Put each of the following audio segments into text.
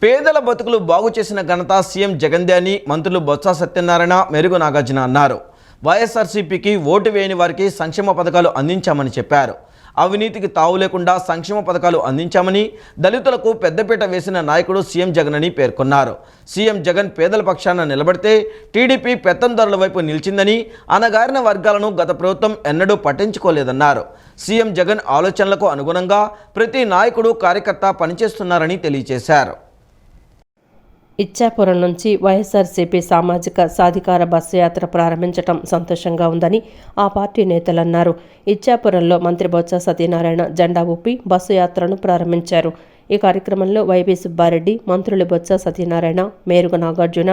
పేదల బతుకులు బాగు చేసిన ఘనత సీఎం జగన్దే అని మంత్రులు బొత్స సత్యనారాయణ, మేరుగు నాగార్జున అన్నారు. వైఎస్ఆర్సీపీకి ఓటు వేయని వారికి సంక్షేమ పథకాలు అందించామని చెప్పారు. అవినీతికి తావు లేకుండా సంక్షేమ పథకాలు అందించామని, దళితులకు పెద్దపీట వేసిన నాయకుడు సీఎం జగన్ అని పేర్కొన్నారు. సీఎం జగన్ పేదల పక్షాన నిలబడితే టీడీపీ పెత్తందారుల వైపు నిలిచిందని, అనగారిన వర్గాలను గత ప్రభుత్వం ఎన్నడూ పట్టించుకోలేదన్నారు. సీఎం జగన్ ఆలోచనలకు అనుగుణంగా ప్రతి నాయకుడు, కార్యకర్త పనిచేస్తున్నారని తెలియజేశారు. ఇచ్చాపురం నుంచి వైఎస్ఆర్సీపీ సామాజిక సాధికార బస్సు యాత్ర ప్రారంభించడం సంతోషంగా ఉందని ఆ పార్టీ నేతలు అన్నారు. ఇచ్చాపురంలో మంత్రి బొత్స సత్యనారాయణ జెండా ఊపి బస్సు యాత్రను ప్రారంభించారు. ఈ కార్యక్రమంలో వైవి సుబ్బారెడ్డి, మంత్రులు బొత్స సత్యనారాయణ, మేరుగు నాగార్జున,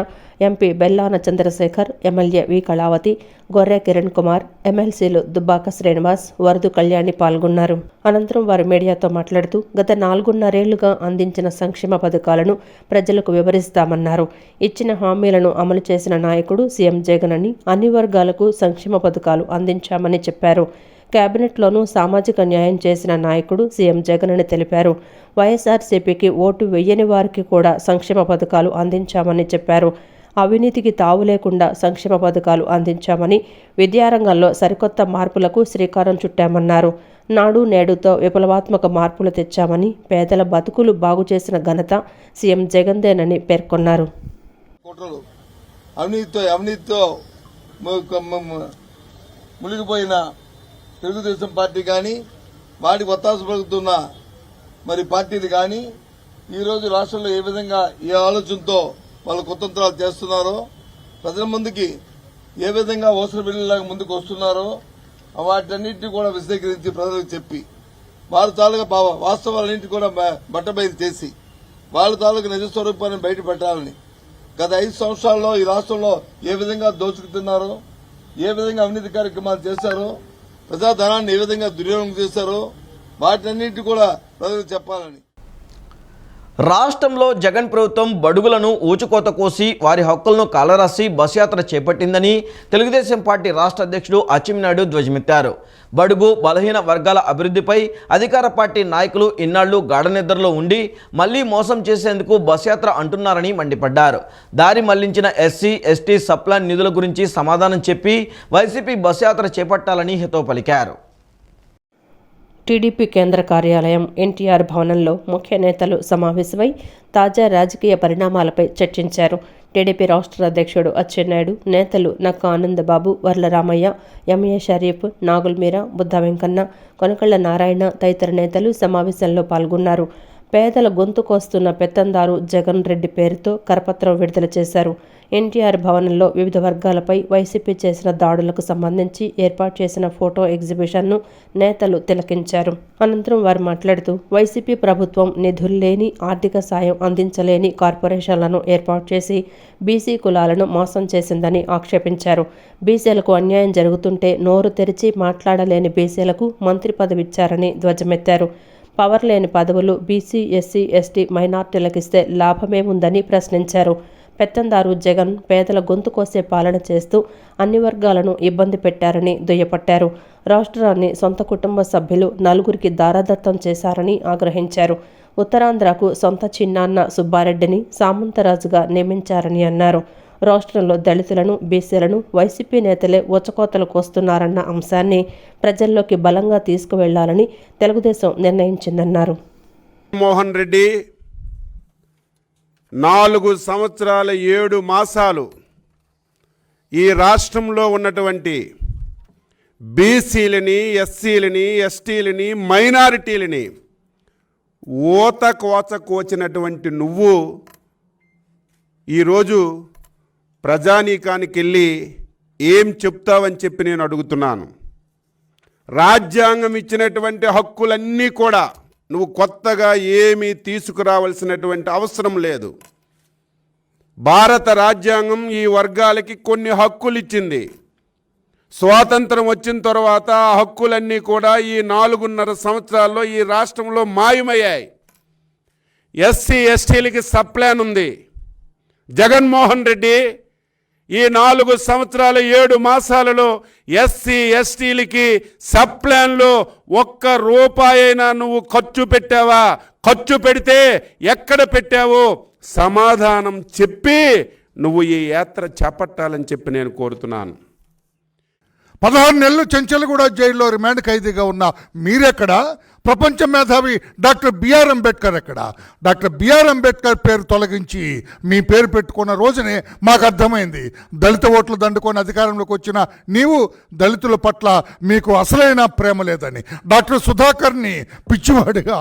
ఎంపీ బెల్లాన చంద్రశేఖర్, ఎమ్మెల్యే వి కళావతి, గొర్రె కిరణ్ కుమార్, ఎమ్మెల్సీలు దుబ్బాక శ్రీనివాస్, వరదు కళ్యాణి పాల్గొన్నారు. అనంతరం వారు మీడియాతో మాట్లాడుతూ గత 4.5 అందించిన సంక్షేమ పథకాలను ప్రజలకు వివరిస్తామన్నారు. ఇచ్చిన హామీలను అమలు చేసిన నాయకుడు సీఎం జగన్ అని, అన్ని వర్గాలకు సంక్షేమ పథకాలు అందించామని చెప్పారు. కేబినెట్లోనూ సామాజిక న్యాయం చేసిన నాయకుడు సీఎం జగన్ అని తెలిపారు. వైఎస్ఆర్సీపీకి ఓటు వెయ్యని వారికి కూడా సంక్షేమ పథకాలు అందించామని చెప్పారు. అవినీతికి తావు లేకుండా సంక్షేమ పథకాలు అందించామని, విద్యారంగంలో సరికొత్త మార్పులకు శ్రీకారం చుట్టామన్నారు. నాడు నేడుతో విప్లవాత్మక మార్పులు తెచ్చామని, పేదల బతుకులు బాగు చేసిన ఘనత సీఎం జగన్దేనని పేర్కొన్నారు. అవినీతితో మునిగిపోయిన తెలుగుదేశం పార్టీ కానీ, వాటికి ఒత్తాస పలుకుతున్న పార్టీలు కానీ ఈరోజు రాష్ట్రంలో ఏ విధంగా ఏ ఆలోచనతో వాళ్ళు కుతంత్రాలు చేస్తున్నారో, ప్రజల ముందుకి ఏ విధంగా ఓసర బిల్లులాగా ముందుకు వస్తున్నారో వాటన్నింటినీ కూడా విశదీకరించి ప్రజలకు చెప్పి వారి తాలూకా వాస్తవాలన్నింటినీ కూడా బట్టబయలు చేసి వాళ్ళ తాలూకా నిజ స్వరూపాన్ని బయట పెట్టాలని గత 5 సంవత్సరాల్లో ఈ రాష్ట్రంలో ఏ విధంగా దోచుకుతున్నారో, ఏ విధంగా అవినీతి కార్యక్రమాలు చేశారో, ప్రజాధనాన్ని ఏ విధంగా దుర్వినియోగం చేశారో వాటన్నింటి కూడా ప్రజలకు చెప్పాలని. రాష్ట్రంలో జగన్ ప్రభుత్వం బడుగులను ఊచుకోత కోసి వారి హక్కులను కాలరాసి బస్ యాత్ర చేపట్టిందని తెలుగుదేశం పార్టీ రాష్ట్ర అధ్యక్షుడు అచ్చెన్నాయుడు ధ్వజమెత్తారు. బడుగు బలహీన వర్గాల అభివృద్ధిపై అధికార పార్టీ నాయకులు ఇన్నాళ్లు గాఢనిద్రలో ఉండి మళ్లీ మోసం చేసేందుకు బస్ యాత్ర అంటున్నారని మండిపడ్డారు. దారి మళ్లించిన ఎస్సీ, ఎస్టీ సప్లాన్ నిధుల గురించి సమాధానం చెప్పి వైసీపీ బస్ యాత్ర చేపట్టాలని హితవు పలికారు. టీడీపీ కేంద్ర కార్యాలయం ఎన్టీఆర్ భవనంలో ముఖ్య నేతలు సమావేశమై తాజా రాజకీయ పరిణామాలపై చర్చించారు. టీడీపీ రాష్ట్ర అధ్యక్షుడు అచ్చెన్నాయుడు, నేతలు నక్కా ఆనందబాబు, వర్ల రామయ్య, ఎంఏ షరీఫ్, నాగుల్ మీరా, బుద్ధ వెంకన్న, కొనకళ్ల నారాయణ తదితర నేతలు సమావేశంలో పాల్గొన్నారు. పేదల గొంతు కోస్తున్న పెత్తందారు జగన్ రెడ్డి పేరుతో కరపత్రం విడుదల చేశారు. ఎన్టీఆర్ భవనంలో వివిధ వర్గాలపై వైసీపీ చేసిన దాడులకు సంబంధించి ఏర్పాటు చేసిన ఫోటో ఎగ్జిబిషన్ను నేతలు తిలకించారు. అనంతరం వారు మాట్లాడుతూ వైసీపీ ప్రభుత్వం నిధులు లేని, ఆర్థిక సాయం అందించలేని కార్పొరేషన్లను ఏర్పాటు చేసి బీసీ కులాలను మోసం చేసిందని ఆక్షేపించారు. బీసీలకు అన్యాయం జరుగుతుంటే నోరు తెరిచి మాట్లాడలేని బీసీలకు మంత్రి పదవిచ్చారని ధ్వజమెత్తారు. పవర్ లేని పదవులు బీసీ, ఎస్సీ, ఎస్టీ, మైనార్టీలకిస్తే లాభమేముందని ప్రశ్నించారు. పెత్తందారు జగన్ పేదల గొంతు కోసే పాలన చేస్తూ అన్ని వర్గాలను ఇబ్బంది పెట్టారని దుయ్యపట్టారు. రాష్ట్రాన్ని సొంత కుటుంబ సభ్యులు 4 దారాదత్తం చేశారని ఆగ్రహించారు. ఉత్తరాంధ్రకు సొంత చిన్నాన్న సుబ్బారెడ్డిని సామంతరాజుగా నియమించారని అన్నారు. రాష్ట్రంలో దళితులను, బీసీలను వైసీపీ నేతలే ఊచకోతలు కోస్తున్నారన్న అంశాన్ని ప్రజల్లోకి బలంగా తీసుకువెళ్లాలని తెలుగుదేశం నిర్ణయించిందన్నారు. మోహన్ రెడ్డి 4 సంవత్సరాల 7 మాసాలు ఈ రాష్ట్రంలో ఉన్నటువంటి బీసీలని, ఎస్సీలని, ఎస్టీలని, మైనారిటీలని కోచినటువంటి నువ్వు ఈరోజు ప్రజానీకానికి వెళ్ళి ఏం చెప్తావని చెప్పి నేను అడుగుతున్నాను. రాజ్యాంగం ఇచ్చినటువంటి హక్కులన్నీ కూడా నువ్వు కొత్తగా ఏమీ తీసుకురావాల్సినటువంటి అవసరం లేదు. భారత రాజ్యాంగం ఈ వర్గాలకి కొన్ని హక్కులు ఇచ్చింది. స్వాతంత్రం వచ్చిన తర్వాత ఆ హక్కులన్నీ కూడా ఈ 4.5 సంవత్సరాల్లో ఈ రాష్ట్రంలో మాయమయ్యాయి. ఎస్సీ, ఎస్టీలకి సప్లాన్ ఉంది. జగన్మోహన్ రెడ్డి ఈ 4 సంవత్సరాల 7 మాసాలలో ఎస్సీ ఎస్టీలకి సబ్ ప్లాన్లో ₹1 అయినా నువ్వు ఖర్చు పెట్టావా? ఖర్చు పెడితే ఎక్కడ పెట్టావో సమాధానం చెప్పి నువ్వు ఈ యాత్ర చేపట్టాలని చెప్పి నేను కోరుతున్నాను. 16 నెలలు చెంచల్గూడ జైల్లో రిమాండ్ ఖైదీగా ఉన్న మీరెక్కడ? ప్రపంచ మేధావి డాక్టర్ బిఆర్ అంబేద్కర్ ఎక్కడ? డాక్టర్ బిఆర్ అంబేద్కర్ పేరు తొలగించి మీ పేరు పెట్టుకున్న రోజునే మాకు అర్థమైంది దళిత ఓట్లు దండుకొని అధికారంలోకి వచ్చిన నీవు దళితుల పట్ల మీకు అసలైన ప్రేమ లేదని. డాక్టర్ సుధాకర్ని పిచ్చివాడిగా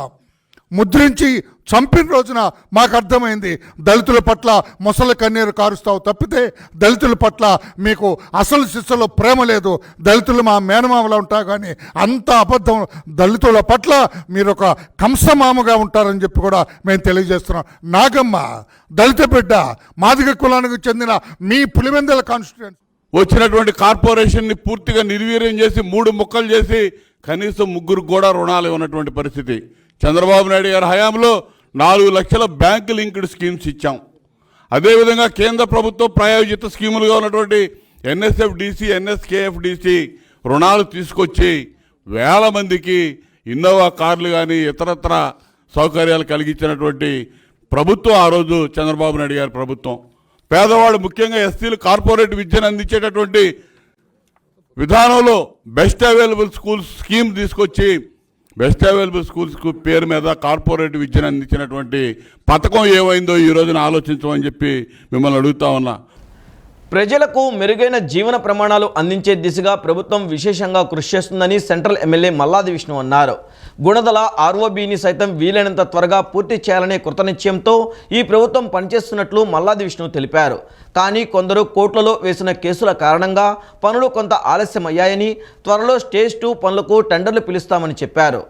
ముద్రించి చంపిన రోజున మాకు అర్థమైంది దళితుల పట్ల మొసల కన్నీరు కారుస్తావు తప్పితే దళితుల పట్ల మీకు అసలు శిస్సులో ప్రేమ లేదు. దళితులు మా మేనమామలా ఉంటారు కానీ అంత అబద్ధం. దళితుల పట్ల మీరు ఒక కంసమామగా ఉంటారని చెప్పి కూడా మేము తెలియజేస్తున్నాం. నాగమ్మ దళిత బిడ్డ, మాదిగ కులానికి చెందిన మీ పులివెందుల కాన్స్టిట్యూయెన్సీ వచ్చినటువంటి కార్పొరేషన్ని పూర్తిగా నిర్వీర్యం చేసి 3 ముక్కలు చేసి కనీసం 3 కూడా రుణాలు ఇవ్వనటువంటి పరిస్థితి. చంద్రబాబు నాయుడు గారి హయాంలో 4 లక్షల బ్యాంక్ లింక్డ్ స్కీమ్స్ ఇచ్చాం. అదేవిధంగా కేంద్ర ప్రభుత్వం ప్రాయోజిత స్కీములుగా ఉన్నటువంటి ఎన్ఎస్ఎఫ్డిసి, ఎన్ఎస్కేఎఫ్డిసి రుణాలు తీసుకొచ్చి వేల మందికి ఇన్నోవా కార్లు కానీ ఇతరత్ర సౌకర్యాలు కలిగించినటువంటి ప్రభుత్వం ఆ రోజు చంద్రబాబు నాయుడు గారి ప్రభుత్వం. పేదవాళ్ళు ముఖ్యంగా ఎస్సీలు కార్పొరేట్ విద్యను అందించేటటువంటి విధానంలో బెస్ట్ అవైలబుల్ స్కూల్స్ స్కీమ్ తీసుకొచ్చి బెస్ట్ అవైలబుల్ స్కూల్స్ పేరు మీద కార్పొరేట్ విద్యను అందించినటువంటి పథకం ఏమైందో ఈ రోజున ఆలోచించమని చెప్పి మిమ్మల్ని అడుగుతా ఉన్నా. ప్రజలకు మెరుగైన జీవన ప్రమాణాలు అందించే దిశగా ప్రభుత్వం విశేషంగా కృషి చేస్తుందని సెంట్రల్ ఎమ్మెల్యే మల్లాది విష్ణు అన్నారు. గుణదల ఆర్ఓబీని సైతం వీలైనంత త్వరగా పూర్తి చేయాలనే కృతనిశ్చయంతో ఈ ప్రభుత్వం పనిచేస్తున్నట్లు మల్లాది విష్ణు తెలిపారు. కానీ కొందరు కోర్టులలో వేసిన కేసుల కారణంగా పనులు కొంత ఆలస్యమయ్యాయని, త్వరలో స్టేజ్ 2 పనులకు టెండర్లు పిలుస్తామని చెప్పారు.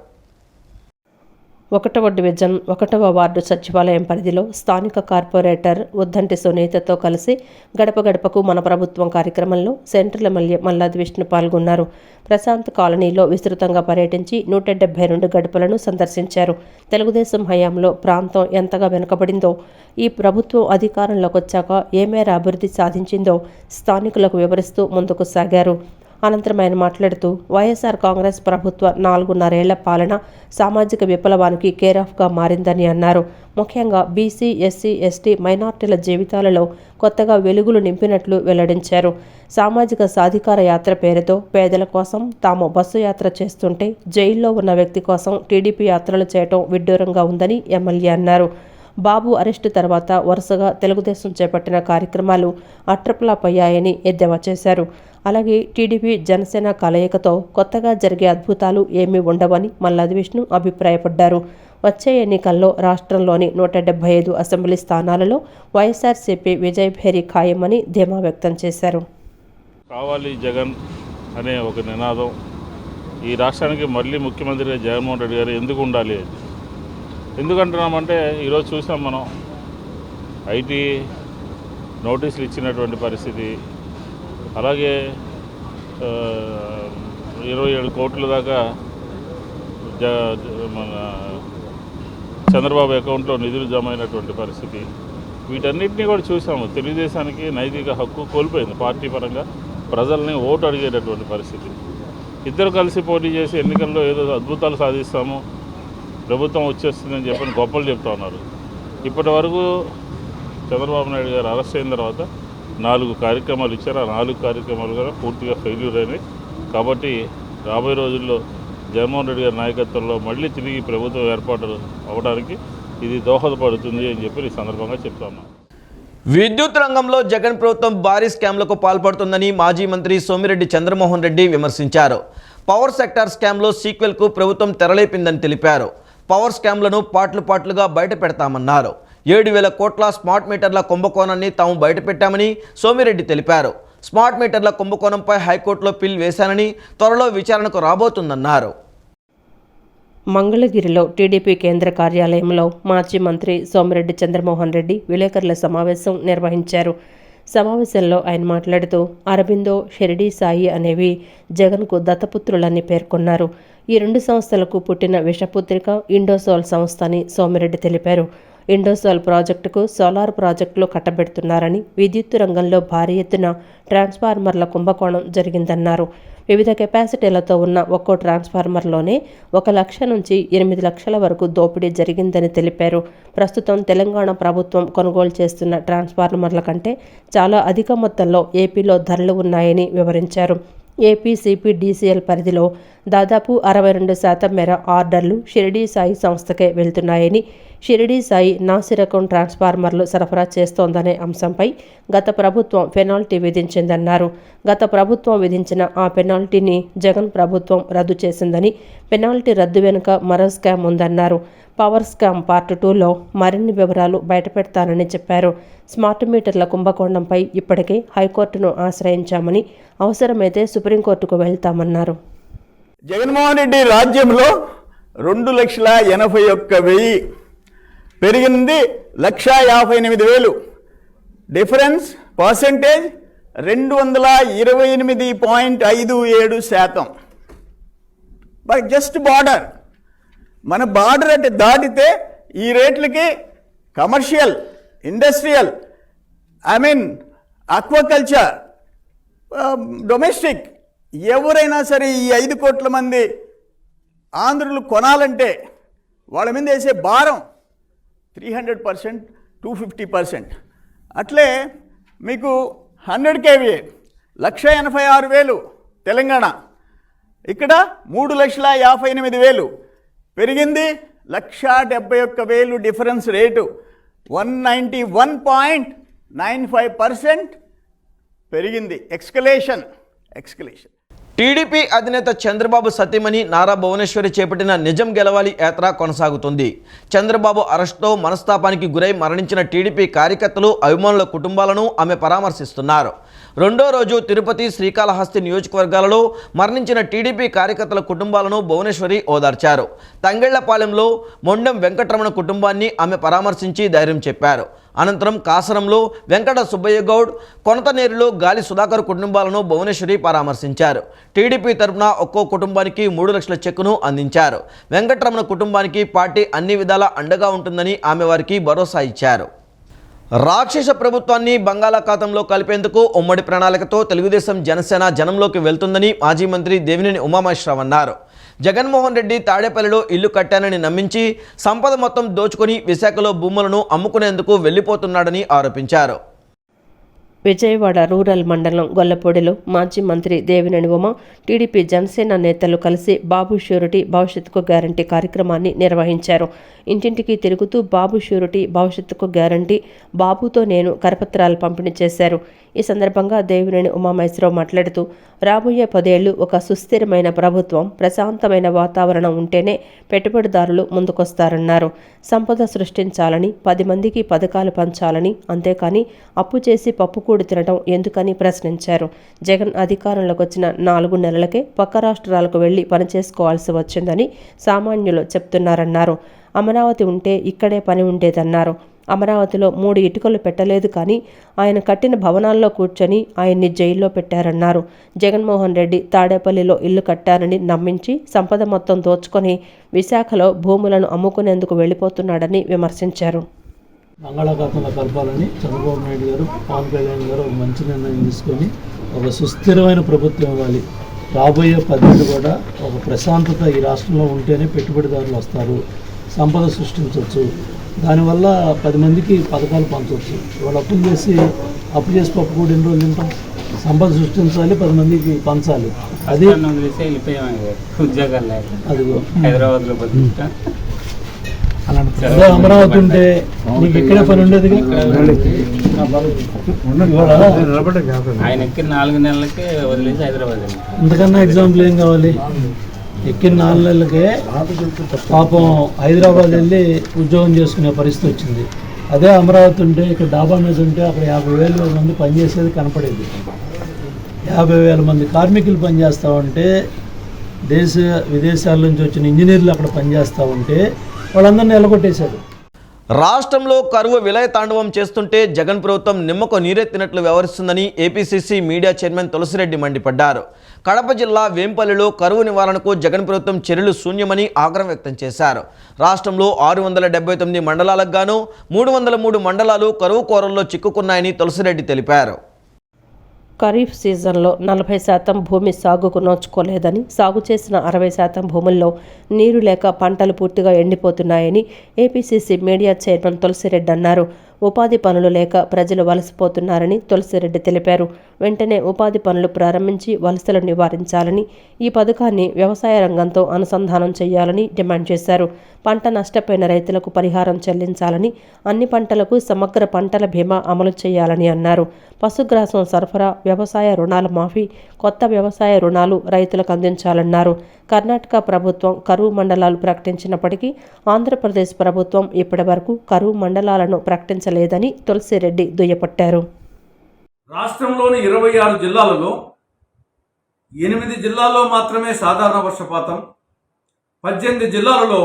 1వ డివిజన్ 1వ వార్డు సచివాలయం పరిధిలో స్థానిక కార్పొరేటర్ ఉద్దంటి సునీతతో కలిసి గడప గడపకు మన ప్రభుత్వం కార్యక్రమంలో సెంట్రల్ ఎమ్మెల్యే మల్లాది విష్ణు పాల్గొన్నారు. ప్రశాంత్ కాలనీలో విస్తృతంగా పర్యటించి 172 గడపలను సందర్శించారు. తెలుగుదేశం హయాంలో ప్రాంతం ఎంతగా వెనుకబడిందో, ఈ ప్రభుత్వం అధికారంలోకి వచ్చాక ఏ మేర అభివృద్ధి సాధించిందో స్థానికులకు వివరిస్తూ ముందుకు సాగారు. అనంతరం ఆయన మాట్లాడుతూ వైఎస్ఆర్ కాంగ్రెస్ ప్రభుత్వ 4.5 ఏళ్ల పాలన సామాజిక విప్లవానికి కేరాఫ్గా మారిందని అన్నారు. ముఖ్యంగా బీసీ, ఎస్సీ, ఎస్టీ, మైనార్టీల జీవితాలలో కొత్తగా వెలుగులు నింపినట్లు వెల్లడించారు. సామాజిక సాధికార యాత్ర పేరుతో పేదల కోసం తాము బస్సు యాత్ర చేస్తుంటే జైల్లో ఉన్న వ్యక్తి కోసం టీడీపీ యాత్రలు చేయటం విడ్డూరంగా ఉందని ఎమ్మెల్యే అన్నారు. బాబు అరెస్టు తర్వాత వరుసగా తెలుగుదేశం చేపట్టిన కార్యక్రమాలు అట్రప్లాప్ అయ్యాయని ఎద్దేవా చేశారు. అలాగే టీడీపీ జనసేన కలయికతో కొత్తగా జరిగే అద్భుతాలు ఏమీ ఉండవని మల్లాది విష్ణు అభిప్రాయపడ్డారు. వచ్చే ఎన్నికల్లో రాష్ట్రంలోని 175 అసెంబ్లీ స్థానాలలో వైఎస్ఆర్సీపీ విజయభేరి ఖాయమని ధీమా వ్యక్తం చేశారు. కావాలి జగన్ అనే ఒక నినాదం ఈ రాష్ట్రానికి మళ్ళీ ముఖ్యమంత్రిగా జగన్మోహన్ రెడ్డి గారు ఎందుకు ఉండాలి? ఎందుకంటున్నామంటే ఈరోజు చూసాం మనం ఐటీ నోటీసులు ఇచ్చినటువంటి పరిస్థితి, అలాగే 27 కోట్ల దాకా మన చంద్రబాబు అకౌంట్లో నిధులు జమ అయినటువంటి పరిస్థితి. వీటన్నిటినీ కూడా చూసాము. తెలుగుదేశానికి నైతిక హక్కు కోల్పోయింది. పార్టీ పరంగా ప్రజల్ని ఓటు అడిగేటటువంటి పరిస్థితి. ఇద్దరు కలిసి పోటీ చేసి ఎన్నికల్లో ఏదో అద్భుతాలు సాధిస్తాము, ప్రభుత్వం వచ్చేస్తుందని చెప్పని గొప్పలు చెప్తా ఉన్నారు. ఇప్పటి వరకు చంద్రబాబు నాయుడు గారు అరెస్ట్ అయిన తర్వాత 4 కార్యక్రమాలు ఇచ్చారు. ఆ 4 కార్యక్రమాలు కూడా పూర్తిగా ఫెయిల్యూర్ అయినాయి. కాబట్టి రాబోయే రోజుల్లో జగన్మోహన్ రెడ్డి గారి నాయకత్వంలో మళ్ళీ తిరిగి ప్రభుత్వం ఏర్పాటు అవ్వడానికి ఇది దోహదపడుతుంది అని చెప్పి ఈ సందర్భంగా చెప్తా ఉన్నాం. విద్యుత్ రంగంలో జగన్ ప్రభుత్వం భారీ స్కామ్లకు పాల్పడుతుందని మాజీ మంత్రి సోమిరెడ్డి చంద్రమోహన్ రెడ్డి విమర్శించారు. పవర్ సెక్టార్ స్కామ్లో సీక్వెల్కు ప్రభుత్వం తెరలేపిందని తెలిపారు. పవర్ స్కామ్లను పార్ట్లుగా బయట పెడతామన్నారు. 7,000 కోట్ల స్మార్ట్ మీటర్ల కుంభకోణాన్ని తాము బయటపెట్టామని సోమిరెడ్డి తెలిపారు. స్మార్ట్ మీటర్ల కుంభకోణంపై హైకోర్టులో పిల్ వేశానని, త్వరలో విచారణకు రాబోతుందన్నారు. మంగళగిరిలో టీడీపీ కేంద్ర కార్యాలయంలో మాజీ మంత్రి సోమిరెడ్డి చంద్రమోహన్ రెడ్డి విలేకరుల సమావేశం నిర్వహించారు. సమావేశంలో ఆయన మాట్లాడుతూ అరబిందో, షిరిడీ సాయి అనేవి జగన్కు దత్తపుత్రులని పేర్కొన్నారు. ఈ 2 సంస్థలకు పుట్టిన విషపుత్రిక ఇండోసోల్ సంస్థ అని సోమిరెడ్డి తెలిపారు. ఇండోసాల్ ప్రాజెక్టుకు సోలార్ ప్రాజెక్టులు కట్టబెడుతున్నారని, విద్యుత్ రంగంలో భారీ ఎత్తున ట్రాన్స్ఫార్మర్ల కుంభకోణం జరిగిందన్నారు. వివిధ కెపాసిటీలతో ఉన్న ఒక్కో ట్రాన్స్ఫార్మర్లోనే 1 లక్ష నుంచి 8 లక్షల వరకు దోపిడీ జరిగిందని తెలిపారు. ప్రస్తుతం తెలంగాణ ప్రభుత్వం కొనుగోలు చేస్తున్న ట్రాన్స్ఫార్మర్ల కంటే చాలా అధిక మొత్తంలో ఏపీలో ధరలు ఉన్నాయని వివరించారు. ఏపీ సిపిడిసిఎల్ పరిధిలో దాదాపు 62% మేర ఆర్డర్లు షిరిడీ సాయి సంస్థకే వెళ్తున్నాయని, షిరిడీ సాయి నాసిరకం ట్రాన్స్ఫార్మర్లు సరఫరా చేస్తోందనే అంశంపై గత ప్రభుత్వం పెనాల్టీ విధించిందన్నారు. గత ప్రభుత్వం విధించిన ఆ పెనాల్టీని జగన్ ప్రభుత్వం రద్దు చేసిందని, పెనాల్టీ రద్దు వెనుక మరో స్కామ్ ఉందన్నారు. పవర్ స్కామ్ పార్ట్ 2లో మరిన్ని వివరాలు బయటపెడతానని చెప్పారు. స్మార్ట్ మీటర్ల కుంభకోణంపై ఇప్పటికే హైకోర్టును ఆశ్రయించామని, అవసరమైతే సుప్రీంకోర్టుకు వెళ్తామన్నారు. జగన్మోహన్ రెడ్డి రాజ్యంలో 2,81,000 పెరిగింది 1,58,000. Difference percentage 228.57%. But just border, మన బార్డర్ అంటే దాటితే ఈ రేట్లకి కమర్షియల్, ఇండస్ట్రియల్, ఆక్వాకల్చర్, డొమెస్టిక్ ఎవరైనా సరే ఈ 5 కోట్ల మంది ఆంధ్రులు కొనాలంటే వాళ్ళ మీద వేసే భారం 300%, 250%. అట్లే మీకు 100 kVA 1,86,000 తెలంగాణ, ఇక్కడ 3,58,000 పెరిగింది. 1,71,000 డిఫరెన్స్ రేటు 191.95% పెరిగింది. ఎక్స్కలేషన్. టీడీపీ అధినేత చంద్రబాబు సతీమణి నారా భువనేశ్వరి చేపట్టిన నిజం గెలవాలి యాత్ర కొనసాగుతుంది. చంద్రబాబు అరెస్టుతో మనస్తాపానికి గురై మరణించిన టీడీపీ కార్యకర్తలు, అభిమానుల కుటుంబాలను ఆమె పరామర్శిస్తున్నారు. రెండో రోజు తిరుపతి, శ్రీకాళహస్తి నియోజకవర్గాలలో మరణించిన టీడీపీ కార్యకర్తల కుటుంబాలను భువనేశ్వరి ఓదార్చారు. తంగెళ్లపాలెంలో మొండెం వెంకటరమణ కుటుంబాన్ని ఆమె పరామర్శించి ధైర్యం చెప్పారు. అనంతరం కాసరంలో వెంకట సుబ్బయ్య గౌడ్, కొనతనేరులో గాలి సుధాకర్ కుటుంబాలను భువనేశ్వరి పరామర్శించారు. టీడీపీ తరఫున ఒక్కో కుటుంబానికి 3 లక్షల చెక్కును అందించారు. వెంకటరమణ కుటుంబానికి పార్టీ అన్ని విధాలా అండగా ఉంటుందని ఆమె వారికి భరోసా ఇచ్చారు. రాక్షస ప్రభుత్వాన్ని బంగాళాఖాతంలో కలిపేందుకు ఉమ్మడి ప్రణాళికతో తెలుగుదేశం, జనసేన జనంలోకి వెళ్తుందని మాజీ మంత్రి దేవినేని ఉమామహేశ్వరరావు అన్నారు. జగన్మోహన్ రెడ్డి తాడేపల్లిలో ఇల్లు కట్టానని నమ్మించి సంపద మొత్తం దోచుకుని విశాఖలో భూములను అమ్ముకునేందుకు వెళ్లిపోతున్నాడని ఆరోపించారు. విజయవాడ రూరల్ మండలం గొల్లపూడిలో మాజీ మంత్రి దేవినేని ఉమ, టీడీపీ, జనసేన నేతలు కలిసి బాబు ష్యూరిటీ భవిష్యత్తుకు గ్యారంటీ కార్యక్రమాన్ని నిర్వహించారు. ఇంటింటికి తిరుగుతూ బాబు ష్యూరిటీ భవిష్యత్తుకు గ్యారంటీ, బాబుతో నేను కరపత్రాలు పంపిణీ చేశారు. ఈ సందర్భంగా దేవినేని ఉమామహేశ్వరరావు మాట్లాడుతూ, రాబోయే 10 ఏళ్లు ఒక సుస్థిరమైన ప్రభుత్వం, ప్రశాంతమైన వాతావరణం ఉంటేనే పెట్టుబడిదారులు ముందుకొస్తారన్నారు. సంపద సృష్టించాలని, 10 మందికి పథకాలు పంచాలని, అంతేకాని అప్పు చేసి పప్పుకూడు తినడం ఎందుకని ప్రశ్నించారు. జగన్ అధికారంలోకి వచ్చిన 4 నెలలకే పక్క రాష్ట్రాలకు వెళ్లి పనిచేసుకోవాల్సి వచ్చిందని సామాన్యులు చెప్తున్నారన్నారు. అమరావతి ఉంటే ఇక్కడే పని ఉండేదన్నారు. అమరావతిలో 3 ఇటుకలు పెట్టలేదు కానీ ఆయన కట్టిన భవనాల్లో కూర్చొని ఆయన్ని జైల్లో పెట్టారన్నారు. జగన్మోహన్ రెడ్డి తాడేపల్లిలో ఇల్లు కట్టారని నమ్మించి సంపద మొత్తం దోచుకొని విశాఖలో భూములను అమ్ముకునేందుకు వెళ్ళిపోతున్నాడని విమర్శించారు. బంగాళాఖాతంలో కలపాలని చంద్రబాబు నాయుడు గారు, పవన్ కళ్యాణ్ గారు ఒక మంచి నిర్ణయం తీసుకొని ఒక సుస్థిరమైన ప్రభుత్వం ఇవ్వాలి. రాబోయే 10 ఏళ్ళు కూడా ఒక ప్రశాంతత ఈ రాష్ట్రంలో ఉంటేనే పెట్టుబడిదారులు వస్తారు, సంపద సృష్టించవచ్చు, దానివల్ల 10 మందికి పథకాలు పంచవచ్చు. ఇవాళ అప్పు చేసి పప్పు కూడా ఎన్ని రోజులు తింటాం? సంపద సృష్టించాలి, 10 మందికి పంచాలి. అది అదిగో అదే అమరావతి ఉంటే నీకు ఇక్కడే పని ఉండేది. ఆయన ఎక్కిన 4 నెలలకే వదిలేసి హైదరాబాద్. ఇంతకన్నా ఎగ్జాంపుల్ ఏం కావాలి? ఎక్కిన 4 నెలలకే పాపం హైదరాబాద్ వెళ్ళి ఉద్యోగం చేసుకునే పరిస్థితి వచ్చింది. అదే అమరావతి ఉంటే ఇక్కడ డాబా మీద ఉంటే అక్కడ 50,000 మంది పనిచేసేది కనపడేది. 50,000 మంది కార్మికులు పనిచేస్తూ ఉంటే, విదేశాల నుంచి వచ్చిన ఇంజనీర్లు అక్కడ పనిచేస్తూ ఉంటే వాళ్ళందరినీ ఎలగొట్టేశారు. రాష్ట్రంలో కరువు విలయతాండవం చేస్తుంటే జగన్ ప్రభుత్వం నిమ్మకు నీరెత్తినట్లు వ్యవహరిస్తుందని ఏపీసీసీ మీడియా చైర్మన్ తులసిరెడ్డి మండిపడ్డారు. కడప జిల్లా వేంపల్లిలో కరువు నివారణకు జగన్ ప్రభుత్వం చర్యలు శూన్యమని ఆగ్రహం వ్యక్తం చేశారు. రాష్ట్రంలో 679 మండలాలకు గాను 303 మండలాలు కరువు కోరల్లో చిక్కుకున్నాయని తులసిరెడ్డి తెలిపారు. ఖరీఫ్ సీజన్లో 40% భూమి సాగుకు నోచుకోలేదని, సాగు చేసిన 60% భూముల్లో నీరు లేక పంటలు పూర్తిగా ఎండిపోతున్నాయని ఏపీసీసీ మీడియా చైర్మన్ తులసిరెడ్డి అన్నారు. ఉపాధి పనులు లేక ప్రజలు వలసపోతున్నారని తులసిరెడ్డి తెలిపారు. వెంటనే ఉపాధి పనులు ప్రారంభించి వలసలు నివారించాలని, ఈ పథకాన్ని వ్యవసాయ రంగంతో అనుసంధానం చేయాలని డిమాండ్ చేశారు. పంట నష్టపోయిన రైతులకు పరిహారం చెల్లించాలని, అన్ని పంటలకు సమగ్ర పంటల బీమా అమలు చేయాలని అన్నారు. పశుగ్రాసం సరఫరా, వ్యవసాయ రుణాల మాఫీ, కొత్త వ్యవసాయ రుణాలు రైతులకు అందించాలన్నారు. కర్ణాటక ప్రభుత్వం కరువు మండలాలు ప్రకటించినప్పటికీ ఆంధ్రప్రదేశ్ ప్రభుత్వం ఇప్పటి వరకు కరువు మండలాలను ప్రకటించలేదని తులసిరెడ్డి దుయ్యపట్టారు. రాష్ట్రంలోని 26 జిల్లాలలో 8 జిల్లాల్లో మాత్రమే సాధారణ వర్షపాతం, 18 జిల్లాలలో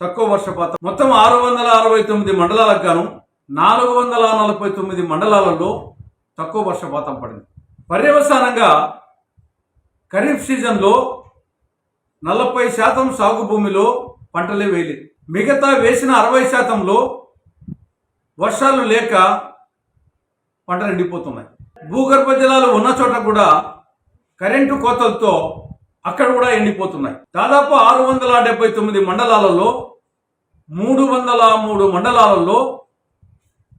తక్కువ వర్షపాతం, మొత్తం 669 మండలాలకు గాను 449 మండలాలలో తక్కువ వర్షపాతం పడింది. పర్యవసానంగా ఖరీఫ్ సీజన్లో 40% సాగు భూమిలో పంటలే వేయలేదు. మిగతా వేసిన 60%లో వర్షాలు లేక పంటలు ఎండిపోతున్నాయి. భూగర్భ జలాలు ఉన్న చోట కూడా కరెంటు కోతలతో అక్కడ కూడా ఎండిపోతున్నాయి. దాదాపు 679 మండలాలలో 303 మండలాలలో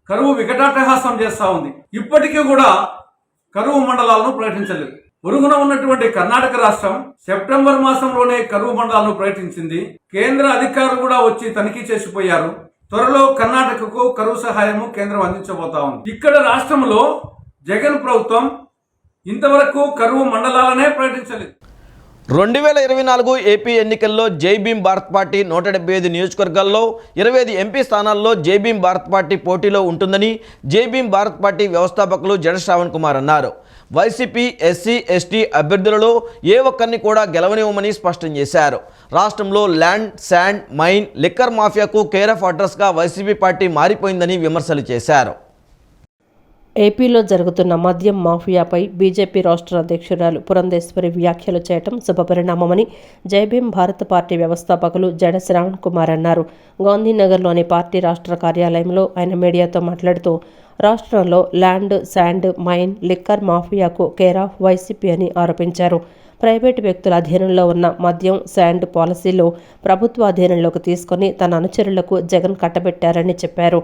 కరువు వికటాటహాసం చేస్తూ ఉంది. ఇప్పటికీ కూడా కరువు మండలాలను ప్రకటించలేదు. పొరుగున ఉన్నటువంటి కర్ణాటక రాష్ట్రం సెప్టెంబర్ మాసంలోనే కరువు మండలాలను ప్రకటించింది. కేంద్ర అధికారులు కూడా వచ్చి తనిఖీ చేసిపోయారు. త్వరలో కర్ణాటకకు కరువు సహాయము కేంద్రం అందించబోతా ఉంది. ఇక్కడ రాష్ట్రంలో జగన్ ప్రభుత్వం ఇంతవరకు కరువు మండలాలనే ప్రకటించలేదు. 2024 ఏపీ ఎన్నికల్లో జై భీమ్ భారత్ పార్టీ 175 నియోజకవర్గాల్లో 25 ఎంపీ స్థానాల్లో జై భీమ్ భారత్ పార్టీ పోటీలో ఉంటుందని జై భీమ్ భారత్ పార్టీ వ్యవస్థాపకులు జడ శ్రావణ్ కుమార్ అన్నారు. వైసీపీ ఎస్సీ ఎస్టీ అభ్యర్థులలో ఏ ఒక్కరిని కూడా గెలవనివ్వమని స్పష్టం చేశారు. రాష్ట్రంలో ల్యాండ్, శాండ్, మైన్, లిక్కర్ మాఫియాకు కేర్ ఆఫ్ అడ్రస్గా వైసీపీ పార్టీ మారిపోయిందని విమర్శలు చేశారు. ఏపీలో జరుగుతున్న మద్యం మాఫియాపై బీజేపీ రాష్ట్ర అధ్యక్షురాలు పురంధేశ్వరి వ్యాఖ్యలు చేయడం శుభపరిణామమని జై భీమ్ భారత్ పార్టీ వ్యవస్థాపకులు జడ శ్రావణ్ కుమార్ అన్నారు. గాంధీనగర్లోని పార్టీ రాష్ట్ర కార్యాలయంలో ఆయన మీడియాతో మాట్లాడుతూ రాష్ట్రంలో ల్యాండ్, శాండ్, మైన్, లిక్కర్ మాఫియాకు కేర్ ఆఫ్ వైసీపీ అని ఆరోపించారు. ప్రైవేటు వ్యక్తుల అధీనంలో ఉన్న మద్యం, శాండ్ పాలసీలో ప్రభుత్వ అధీనంలోకి తీసుకుని తన అనుచరులకు జగన్ కట్టబెట్టారని చెప్పారు.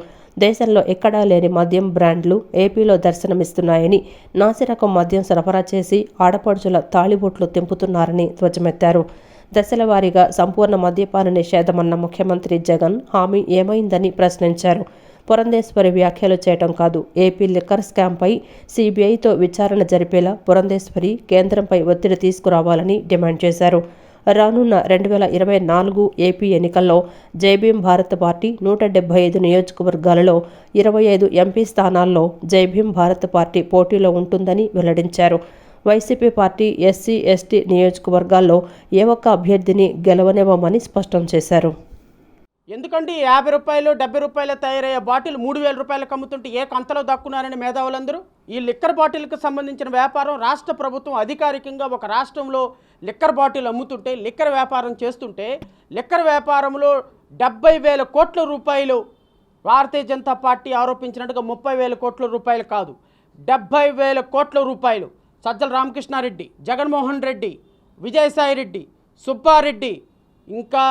దేశంలో ఎక్కడా లేని మద్యం బ్రాండ్లు ఏపీలో దర్శనమిస్తున్నాయని, నాసిరకం మద్యం సరఫరా చేసి ఆడపడుచుల తాళిబొట్లు తెంపుతున్నారని ధ్వజమెత్తారు. దశల వారీగా సంపూర్ణ మద్యపాన నిషేధమన్న ముఖ్యమంత్రి జగన్ హామీ ఏమైందని ప్రశ్నించారు. పురంధేశ్వరి వ్యాఖ్యలు చేయటం కాదు, ఏపీ లిక్కర్ స్కామ్పై సిబిఐతో విచారణ జరిపేలా పురంధేశ్వరి కేంద్రంపై ఒత్తిడి తీసుకురావాలని డిమాండ్ చేశారు. రానున్న 2024 ఏపీ ఎన్నికల్లో జై భీమ్ భారత్ పార్టీ 175 నియోజకవర్గాలలో 25 ఎంపీ స్థానాల్లో జై భీమ్ భారత్ పార్టీ పోటీలో ఉంటుందని వెల్లడించారు. వైసీపీ పార్టీ ఎస్సీ ఎస్టీ నియోజకవర్గాల్లో ఏ ఒక్క అభ్యర్థిని గెలవనివ్వమని స్పష్టం చేశారు. ఎందుకంటే 50 రూపాయలు 70 రూపాయలు తయారయ్యే బాటిల్ 3000 రూపాయలకు అమ్ముతుంటే ఏ కంతలో దక్కున్నారని మేధావులందరూ. ఈ లిక్కర్ బాటిల్కి సంబంధించిన వ్యాపారం రాష్ట్ర ప్రభుత్వం అధికారికంగా ఒక రాష్ట్రంలో లిక్కర్ బాటిల్ అమ్ముతుంటే, లిక్కర్ వ్యాపారం చేస్తుంటే, లిక్కర్ వ్యాపారంలో 70,000 కోట్ల రూపాయలు భారతీయ జనతా పార్టీ ఆరోపించినట్టుగా 30,000 కోట్ల రూపాయలు కాదు, 70,000 కోట్ల రూపాయలు సజ్జల రామకృష్ణారెడ్డి, జగన్మోహన్ రెడ్డి, విజయసాయి రెడ్డి, సుబ్బారెడ్డి, ఇంకా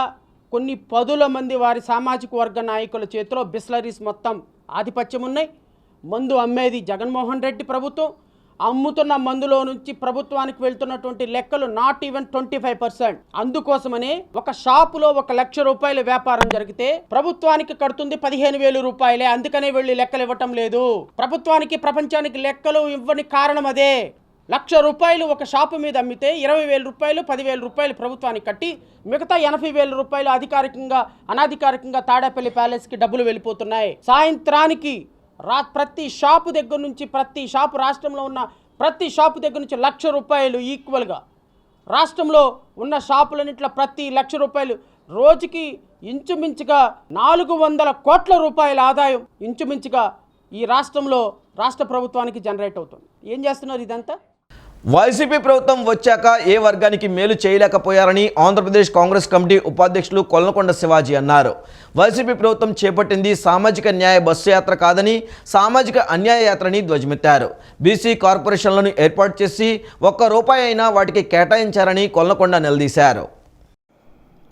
కొన్ని 10 మంది వారి సామాజిక వర్గ నాయకుల చేతిలో బిస్లరీస్ మొత్తం ఆధిపత్యం ఉన్నాయి. మందు అమ్మేది జగన్మోహన్ రెడ్డి ప్రభుత్వం. అమ్ముతున్న మందులో నుంచి ప్రభుత్వానికి వెళ్తున్నటువంటి లెక్కలు నాట్ ఈవెన్ 25%. అందుకోసమనే ఒక షాపులో 1,00,000 రూపాయల వ్యాపారం జరిగితే ప్రభుత్వానికి కడుతుంది 15,000 రూపాయలే. అందుకనే వెళ్ళి లెక్కలు ఇవ్వటం లేదు. ప్రభుత్వానికి, ప్రపంచానికి లెక్కలు ఇవ్వని కారణం అదే. 1,00,000 రూపాయలు ఒక షాపు మీద అమ్మితే 20,000 రూపాయలు, 10,000 రూపాయలు ప్రభుత్వానికి కట్టి మిగతా 80,000 రూపాయలు అధికారికంగా, అనాధికారికంగా తాడేపల్లి ప్యాలెస్కి డబ్బులు వెళ్ళిపోతున్నాయి. సాయంత్రానికి ప్రతి షాపు దగ్గర నుంచి, ప్రతి షాపు, రాష్ట్రంలో ఉన్న ప్రతి షాపు దగ్గర నుంచి 1,00,000 రూపాయలు ఈక్వల్గా, రాష్ట్రంలో ఉన్న షాపులన్నింటిలో ప్రతి 1,00,000 రూపాయలు రోజుకి ఇంచుమించుగా 400 కోట్ల రూపాయల ఆదాయం ఇంచుమించుగా ఈ రాష్ట్రంలో రాష్ట్ర ప్రభుత్వానికి జనరేట్ అవుతుంది. ఏం చేస్తున్నారు ఇదంతా? వైసీపీ ప్రభుత్వం వచ్చాక ఏ వర్గానికి మేలు చేయలేకపోయారని ఆంధ్రప్రదేశ్ కాంగ్రెస్ కమిటీ ఉపాధ్యక్షులు కొల్లకొండ శివాజీ అన్నారు. వైసీపీ ప్రభుత్వం చేపట్టింది సామాజిక న్యాయ బస్సు యాత్ర కాదని సామాజిక అన్యాయ యాత్రని ధ్వజమెత్తారు. బీసీ కార్పొరేషన్లను ఏర్పాటు చేసి ₹1 అయినా వాటికి కేటాయించారని కొల్లకొండ నిలదీశారు.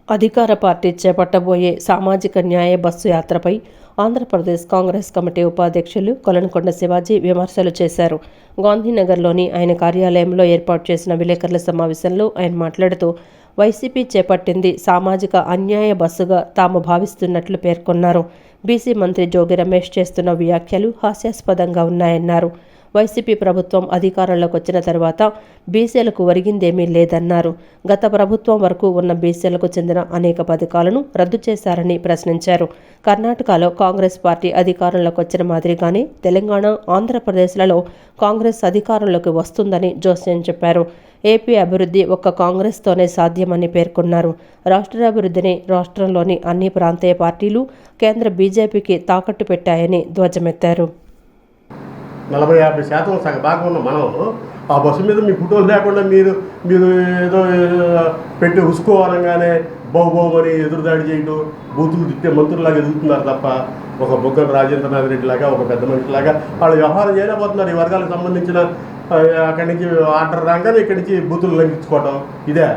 అధికార పార్టీ చేపట్టబోయే సామాజిక న్యాయ బస్సు యాత్రపై ఆంధ్రప్రదేశ్ కాంగ్రెస్ కమిటీ ఉపాధ్యక్షులు కొల్లకొండ శివాజీ విమర్శలు చేశారు. గాంధీనగర్లోని ఆయన కార్యాలయంలో ఏర్పాటు చేసిన విలేకరుల సమావేశంలో ఆయన మాట్లాడుతూ వైసీపీ చేపట్టింది సామాజిక అన్యాయ బస్సుగా తాము భావిస్తున్నట్లు పేర్కొన్నారు. బీసీ మంత్రి జోగి రమేష్ చేస్తున్న వ్యాఖ్యలు హాస్యాస్పదంగా ఉన్నాయన్నారు. వైసీపీ ప్రభుత్వం అధికారంలోకి వచ్చిన తర్వాత బీసీలకు ఒరిగిందేమీ లేదన్నారు. గత ప్రభుత్వం వరకు ఉన్న బీసీలకు చెందిన అనేక పథకాలను రద్దు చేశారని ప్రశ్నించారు. కర్ణాటకలో కాంగ్రెస్ పార్టీ అధికారంలోకి వచ్చిన మాదిరిగానే తెలంగాణ, ఆంధ్రప్రదేశ్లలో కాంగ్రెస్ అధికారంలోకి వస్తుందని జోస్యం చెప్పారు. ఏపీ అభివృద్ధి ఒక్క కాంగ్రెస్తోనే సాధ్యమని పేర్కొన్నారు. రాష్ట్రాభివృద్ధిని రాష్ట్రంలోని అన్ని ప్రాంతీయ పార్టీలు కేంద్ర బీజేపీకి తాకట్టు పెట్టాయని ధ్వజమెత్తారు. 40-50% సగ భాగం ఉన్న మనం ఆ బస్సు మీద మీ ఫోటోలు లేకుండా మీరు ఏదో పెట్టి ఉసుకోవాలంగానే బహుబహుమని ఎదురుదాడి చేయడం, బూతులు తిట్టే మంత్రులాగా ఎదుగుతున్నారు తప్ప ఒక బొగ్గన రాజేంద్రనాథ్ రెడ్డి లాగా ఒక పెద్ద మనిషిలాగా వాళ్ళు వ్యవహారం చేయలేకపోతున్నారు. ఈ వర్గాలకు సంబంధించిన అక్కడి నుంచి ఆర్డర్ రాగానే ఇక్కడి నుంచి బూతులు లంఘించుకోవటం ఇదే.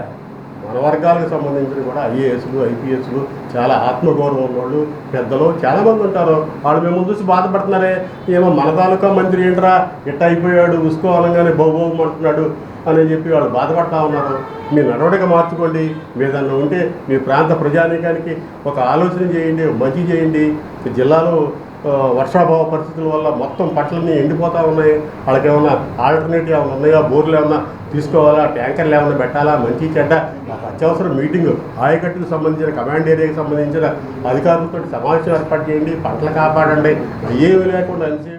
మన వర్గాలకు సంబంధించిన కూడా ఐఏఎస్లు, ఐపీఎస్లు చాలా ఆత్మగౌరవం ఉన్నవాళ్ళు పెద్దలు చాలామంది ఉంటారు. వాళ్ళు మేము చూసి బాధపడుతున్నారే, ఏమో మన తాలూకా మంత్రి ఏంట్రా ఇట్ట అయిపోయాడు, ఉసుకోవాలంగానే బహుబహుం అంటున్నాడు అని చెప్పి వాళ్ళు బాధపడతా ఉన్నారు. మీ నడవడిక మార్చుకోండి. మీదన్నా ఉంటే మీ ప్రాంత ప్రజానీకానికి ఒక ఆలోచన చేయండి, మంచి చేయండి. జిల్లాలో వర్షాభావ పరిస్థితుల వల్ల మొత్తం పంటలన్నీ ఎండిపోతూ ఉన్నాయి. వాళ్ళకి ఏమన్నా ఆల్టర్నేటివ్ ఏమైనా ఉన్నాయా, బోర్లు ఏమన్నా తీసుకోవాలా, ట్యాంకర్లు ఏమైనా పెట్టాలా, మంచి చెడ్డ అత్యవసర మీటింగ్ ఆయకట్టుకు సంబంధించిన కమాండ్ ఏరియాకి సంబంధించిన అధికారులతో సమావేశం ఏర్పాటు చేయండి, పంటలు కాపాడండి. ఏమీ లేకుండా అనిసి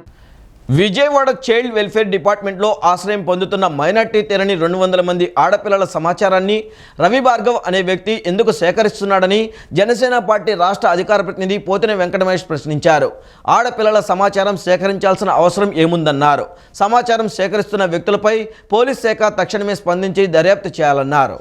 విజయవాడ చైల్డ్ వెల్ఫేర్ డిపార్ట్మెంట్లో ఆశ్రయం పొందుతున్న మైనార్టీ తెరని 200 మంది ఆడపిల్లల సమాచారాన్ని రవి భార్గవ్ అనే వ్యక్తి ఎందుకు సేకరిస్తున్నాడని జనసేన పార్టీ రాష్ట్ర అధికార ప్రతినిధి పోతిన వెంకటమహేష్ ప్రశ్నించారు. ఆడపిల్లల సమాచారం సేకరించాల్సిన అవసరం ఏముందన్నారు. సమాచారం సేకరిస్తున్న వ్యక్తులపై పోలీస్ శాఖ తక్షణమే స్పందించి దర్యాప్తు చేయాలన్నారు.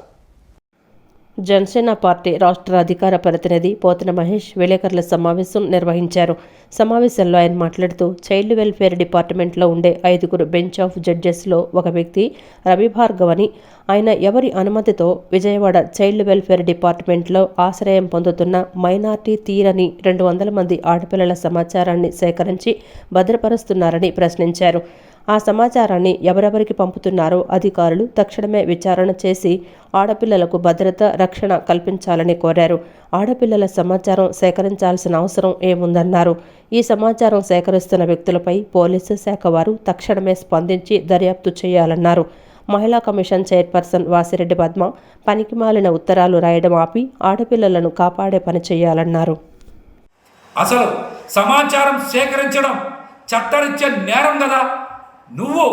జనసేన పార్టీ రాష్ట్ర అధికార ప్రతినిధి పోతిన మహేష్ విలేకరుల సమావేశం నిర్వహించారు. సమావేశంలో ఆయన మాట్లాడుతూ చైల్డ్ వెల్ఫేర్ డిపార్ట్మెంట్లో ఉండే 5 బెంచ్ ఆఫ్ జడ్జెస్లో ఒక వ్యక్తి రవి భార్గవ్ అని, ఆయన ఎవరి అనుమతితో విజయవాడ చైల్డ్ వెల్ఫేర్ డిపార్ట్మెంట్లో ఆశ్రయం పొందుతున్న మైనార్టీ తీరని 200 మంది ఆడపిల్లల సమాచారాన్ని సేకరించి భద్రపరుస్తున్నారని ప్రశ్నించారు. ఆ సమాచారాన్ని ఎవరెవరికి పంపుతున్నారో అధికారులు తక్షణమే విచారణ చేసి ఆడపిల్లలకు భద్రత, రక్షణ కల్పించాలని కోరారు. ఆడపిల్లల సమాచారం సేకరించాల్సిన అవసరం ఏముందన్నారు. ఈ సమాచారం సేకరిస్తున్న వ్యక్తులపై పోలీసు శాఖ వారు తక్షణమే స్పందించి దర్యాప్తు చేయాలన్నారు. మహిళా కమిషన్ చైర్పర్సన్ వాసిరెడ్డి పద్మ పనికిమాలిన ఉత్తరాలు రాయడం ఆపి ఆడపిల్లలను కాపాడే పని చేయాలన్నారు. అసలు సమాచారం సేకరించడం చట్టరీత్యా నేరం కదా. నువ్వు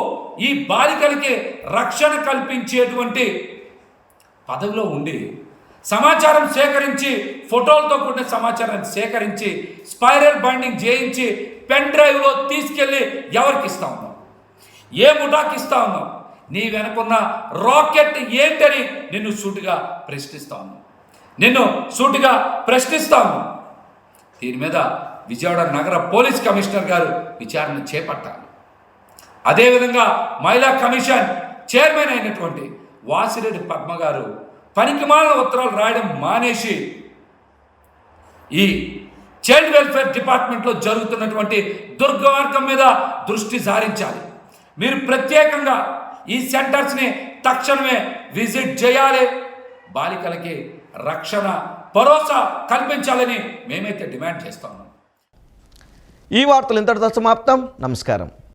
ఈ బాలికలకి రక్షణ కల్పించేటువంటి పదవిలో ఉండి సమాచారం సేకరించి, ఫోటోలతో కూడిన సమాచారాన్ని సేకరించి స్పైరల్ బైండింగ్ చేయించి పెన్ డ్రైవ్లో తీసుకెళ్ళి ఎవరికి ఇస్తా ఉన్నావు, ఏ ముఠాకి ఇస్తా ఉన్నావు, నీ వెనుకున్న రాకెట్ ఏంటని నిన్ను సూటిగా ప్రశ్నిస్తా ఉన్నాను. దీని మీద విజయవాడ నగర పోలీస్ కమిషనర్ గారు విచారణ చేపట్టాలి. అదేవిధంగా మహిళా కమిషన్ చైర్మన్ అయినటువంటి వాసిరెడ్డి పద్మ గారు పనికిమాలిన ఉత్తరాలు రాయడం మానేసి ఈ చైల్డ్ వెల్ఫేర్ డిపార్ట్మెంట్లో జరుగుతున్నటువంటి దుర్మార్గం మీద దృష్టి సారించాలి. మీరు ప్రత్యేకంగా ఈ సెంటర్స్ని తక్షణమే విజిట్ చేయాలి. బాలికలకి రక్షణ, భరోసా కల్పించాలని మేమైతే డిమాండ్ చేస్తాము. ఈ వార్తలు ఇంతటితో సమాప్తం. నమస్కారం.